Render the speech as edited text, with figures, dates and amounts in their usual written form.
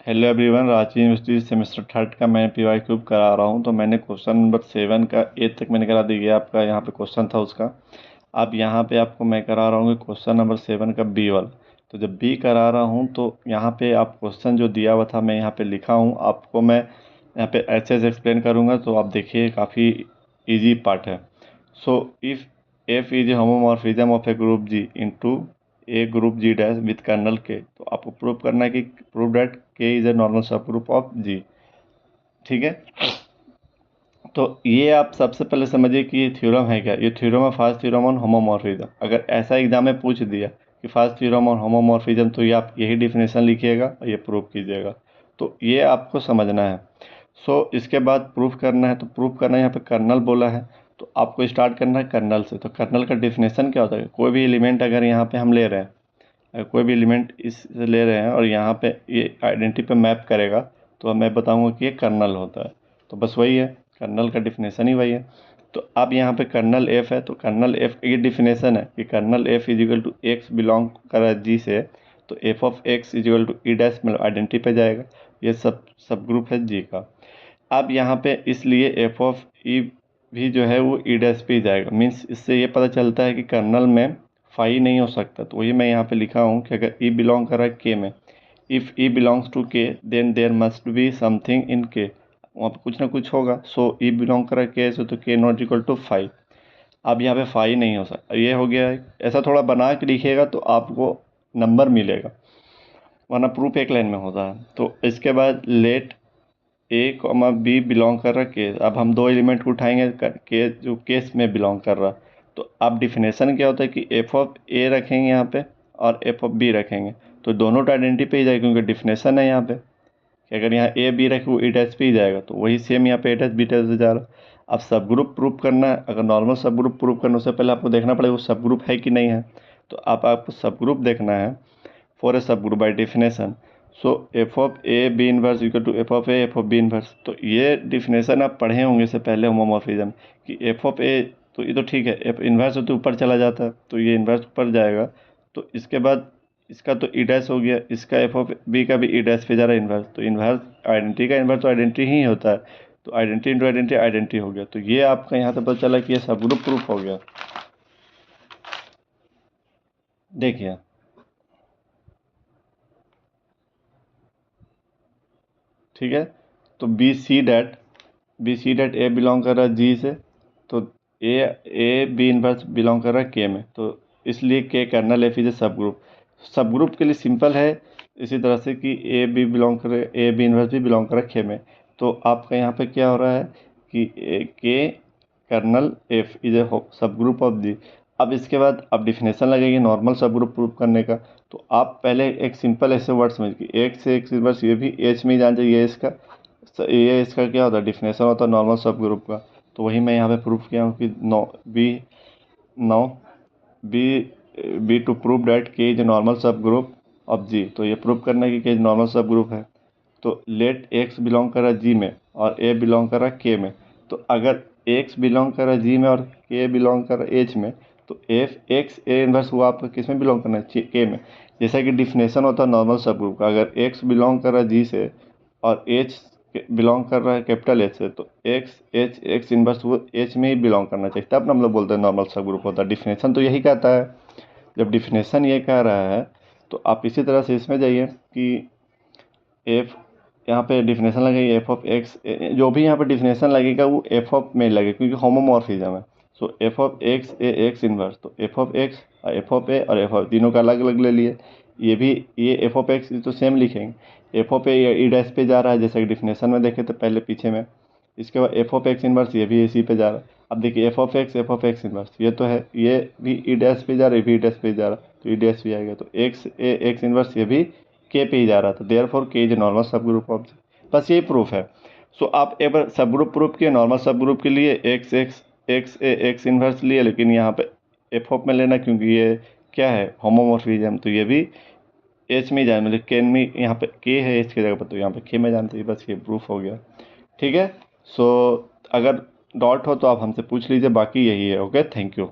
Hello everyone, Ranchi university semester third का मैं PY cube करा रहा हूँ। तो मैंने क्वेश्चन नंबर 7 का 8 तक मैंने करा दिया। आपका यहाँ पे क्वेश्चन था उसका। अब यहाँ पे आपको मैं करा रहा हूँ क्वेश्चन नंबर 7 का बी वाला। तो जब बी करा रहा हूँ तो यहाँ पे आप क्वेश्चन जो दिया हुआ था मैं यहाँ पे लिखा हूँ, आपको मैं यहाँ पे ऐसे ऐसे एक्सप्लेन करूँगा। तो आप देखिए, काफ़ी ईजी पार्ट है। So if f is homomorphism of a group G into a group G dash with kernel K, तो आपको प्रूव करना है कि prove that K is a normal subgroup of G. ठीक है, तो ये आप सबसे पहले समझिए कि ये थ्योरम है क्या। ये थ्योरम है फास्ट थ्योरम ऑन होमोमॉर्फिज्म। अगर ऐसा एग्जाम में पूछ दिया कि फास्ट थ्योरम ऑन होमोमॉर्फिज्म, तो ये आप यही डिफिनेशन लिखिएगा और ये प्रूव कीजिएगा। तो ये आपको समझना है। सो इसके बाद प्रूफ करना है। तो प्रूफ करना है, यहाँ पे कर्नल बोला है तो आपको स्टार्ट करना है कर्नल से। तो कर्नल का डिफिनेशन क्या होता है? कोई भी एलिमेंट अगर यहाँ पे हम ले रहे हैं, अगर कोई भी एलिमेंट इससे ले रहे हैं और यहाँ पे ये आइडेंटिटी पे मैप करेगा, तो मैं बताऊंगा कि ये कर्नल होता है। तो बस वही है, कर्नल का डिफिनेशन ही वही है। तो अब यहाँ पे कर्नल एफ है, तो कर्नल एफ ये डिफिनेशन है कि kernel f is equal to x belong कर जी से, तो f of x is equal to e dash मतलब आइडेंटिटी पे जाएगा। ये सब ग्रुप है जी का। अब यहाँ पे इसलिए एफ ऑफ ई भी जो है वो ई डैश पे ही जाएगा। मीन्स इससे ये पता चलता है कि कर्नल में फाई नहीं हो सकता। तो वही मैं यहाँ पे लिखा हूँ कि अगर ई बिलोंग कर रहा है के में, if e belongs to K then there must be something in K, वहाँ पे कुछ ना कुछ होगा। सो ई बिलोंग कर रहा है के से, तो के नॉट इक्वल टू फाइव। अब यहाँ पे फाइव नहीं हो सकता, ये हो गया है। ऐसा थोड़ा बना के लिखिएगा तो आपको नंबर मिलेगा, वरना प्रूफ एक लाइन में होता है। तो इसके बाद लेट ए कॉमा बी बिलोंग कर रहा के। अब हम दो एलिमेंट को उठाएंगे के जो केस में बिलोंग कर रहा। तो अब डिफिनेशन क्या होता है कि एफ ऑफ ए रखेंगे यहाँ पे और एफ ऑफ बी रखेंगे, तो दोनों तो आइडेंटिटी पे ही जाएगा क्योंकि डिफिनेशन है यहाँ पे कि अगर यहाँ ए बी रखे वो ई डैश पे ही जाएगा। तो वही सेम यहाँ पे ए डैश बी डैश से जा रहा। अब सब ग्रुप प्रूव करना है। अगर नॉर्मल सब ग्रुप प्रूव करना, उससे पहले आपको देखना पड़ेगा वो सब ग्रुप है कि नहीं है। तो आपको सब ग्रुप देखना है for a subgroup by definition. So f of a b inverse equal to f of b inverse. तो ये डिफिनेशन आप पढ़े होंगे इससे पहले होमोमॉर्फिज्म कि एफ ऑफ ए, तो ये तो ठीक है, एफ इन्वर्स तो ऊपर चला जाता है, तो ये इन्वर्स ऊपर जाएगा। तो इसके बाद इसका तो ई डैश हो गया, इसका एफ ऑफ बी का भी ई डैश पे जा रहा है इन्वर्स। तो इन्वर्स आइडेंटिटी का इन्वर्स तो आइडेंटिटी ही होता है। तो आइडेंटिटी इंटू आइडेंटिटी आइडेंटिटी हो गया। तो ये आपका यहाँ से पता चला कि ये सब ग्रुप प्रूफ हो गया। देखिए, ठीक है। तो b c that a belong कर रहा है जी से, तो ए बी इनवर्स बिलोंग कर रहा है के में। तो इसलिए के कर्नल एफ इज ए सब ग्रुप के लिए सिंपल है इसी तरह से कि ए बी बिलोंग करे, ए बी इनवर्स भी बिलोंग कर रहा है के में। तो आपका यहाँ पे क्या हो रहा है कि के colonel f is a subgroup of जी। अब इसके बाद अब डिफिनेशन लगेगी नॉर्मल सब ग्रुप प्रूव करने का। तो आप पहले एक सिंपल ऐसे वर्ड समझिए, एक से एक इनवर्स, ये भी एच में ही जान जाइए। ये इसका क्या होता है, डिफिनेशन होता है नॉर्मल सब ग्रुप का। तो वही मैं यहाँ पे प्रूफ किया हूँ कि no b b to prove that K is normal subgroup of G. तो ये प्रूव करना है कि के नॉर्मल सब ग्रुप है। तो लेट एक्स बिलोंग कर रहा है जी में और ए बिलोंग कर रहा है के में। तो अगर एक्स बिलोंग कर रहा है जी में और के बिलोंग कर रहा है एच में, तो एफ एक्स ए इनवर्स हुआ आपका किस में बिलोंग करना है, के में। जैसा कि डिफिनेशन होता है नॉर्मल सब ग्रुप का, अगर एक्स बिलोंग कर रहा है जी से और एच बिलोंग कर रहा है कैपिटल एच से, तो एक्स इनवर्स वो एच में ही बिलोंग करना चाहिए, तब हम लोग बोलते हैं नॉर्मल सब ग्रुप होता है। डिफिनेशन तो यही कहता है। जब डिफिनेशन ये कह रहा है तो आप इसी तरह से इसमें जाइए कि एफ, यहाँ पे डिफिनेशन लगेगी एफ ऑफ एक्स, जो भी यहाँ पे डिफिनेशन लगेगा वो एफ ऑफ में लगेगा क्योंकि होमोमॉर्फिज्म है। So f of x a x inverse, तो f of x f of a और एफ ऑफ तीनों का अलग अलग ले लिए। ये भी ये एफ ऑफ एक्स तो सेम लिखेंगे। F of A E dash पे जा रहा है जैसे कि डिफिनेशन में देखे तो पहले पीछे में। इसके बाद एफ ऑफ एक्स इनवर्स ये भी इसी पे जा रहा है। अब देखिए एफ ऑफ एक्स इनवर्स ये तो है, ये भी ई डैश पे जा रहा है, ये भी ई डैश पे जा रहा है, तो ई डैश भी आएगा। तो एक्स ए एक्स इनवर्स ये भी के पे ही जा रहा था, देयर फॉर के is normal subgroup of. बस यही प्रूफ है। सो आप एक बार सब ग्रुप प्रूफ किए, नॉर्मल सब ग्रुप के लिए एक्स ए एक्स इनवर्स लिए, लेकिन यहाँ पे एफ ऑफ में लेना क्योंकि ये क्या है होमोमॉर्फिज्म। तो ये भी एच में ही जाए, मतलब के में, यहाँ पे के है एच की जगह पर, तो यहाँ पे के में जानते हैं। बस ये प्रूफ हो गया। ठीक है। सो अगर डॉट हो तो आप हमसे पूछ लीजिए, बाकी यही है। Okay, thank you.